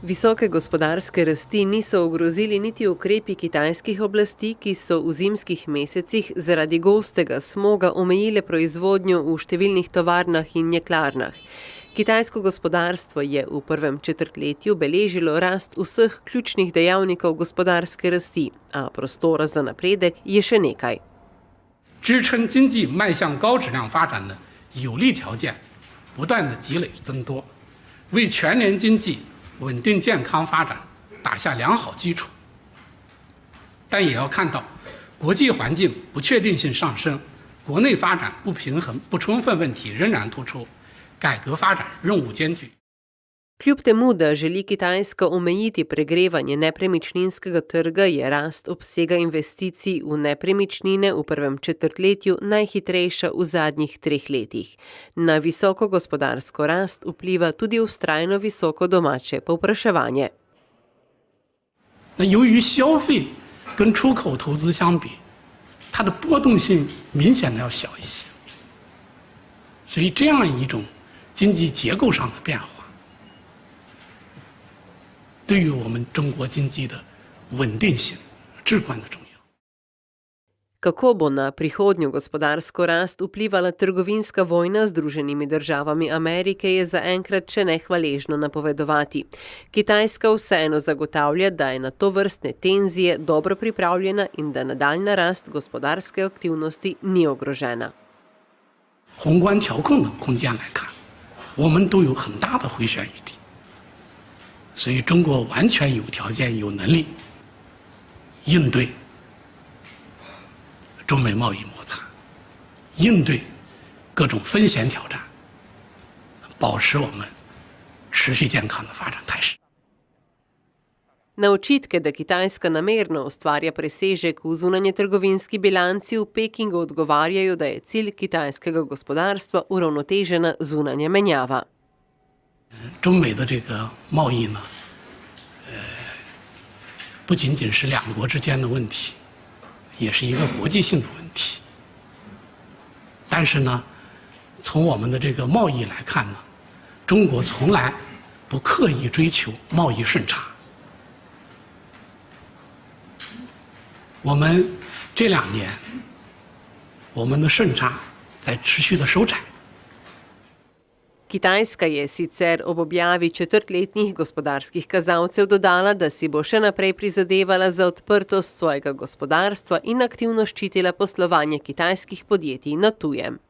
Visoke gospodarske rasti niso ogrozili niti ukrepi kitajskih oblasti, ki so v zimskih mesecih zaradi gostega smoga omejile proizvodnjo v številnih tovarnah in jeklarnah. Kitajsko gospodarstvo je v prvem četrtletju beležilo rast vseh ključnih dejavnikov gospodarske rasti, a prostora za napredek je še nekaj. 支撑经济迈向高质量发展的有利条件不断的积累增多，为全年经济稳定健康发展打下良好基础。但也要看到，国际环境不确定性上升，国内发展不平衡、不充分问题仍然突出，改革发展任务艰巨。 Kljub temu, da želi Kitajska omejiti pregrevanje nepremičninskega trga, je rast obsega investicij v nepremičnine v prvem četrtletju najhitrejša v zadnjih 3 letih. Na visoko gospodarsko rast vpliva tudi vztrajno visoko domače povpraševanje. 由于消费跟出口投资相比，它的波动性明显的要小一些，所以这样一种经济结构上的变化， 对于我们中国经济的稳定性至关的重要。 Kako bo na prihodnjo gospodarsko rast vplivala trgovinska vojna z Združenimi državami Amerike, je zaenkrat še nehvaležno napovedovati. Kitajska vseeno zagotavlja, da je na tovrstne tenzije dobro pripravljena in da nadaljnja rast gospodarske aktivnosti ni ogrožena. 宏观调控的空间来看，我们都有很大的回旋余地。 所以，中国完全有条件、有能力应对中美贸易摩擦，应对各种风险挑战，保持我们持续健康的发展态势。 Na očitke, da Kitajska namerno ustvarja presežek v zunanjetrgovinski bilanci, v Pekingu odgovarjajo, da je cilj kitajskega gospodarstva uravnotežena zunanja menjava. 中美的这个贸易呢，不仅仅是两国之间的问题，也是一个国际性的问题。但是呢，从我们的这个贸易来看呢，中国从来不刻意追求贸易顺差。我们这2年，我们的顺差在持续的收窄。 Kitajska je sicer ob objavi četrtletnih gospodarskih kazalcev dodala, da si bo še naprej prizadevala za odprtost svojega gospodarstva in aktivno ščitila poslovanje kitajskih podjetij na tujem.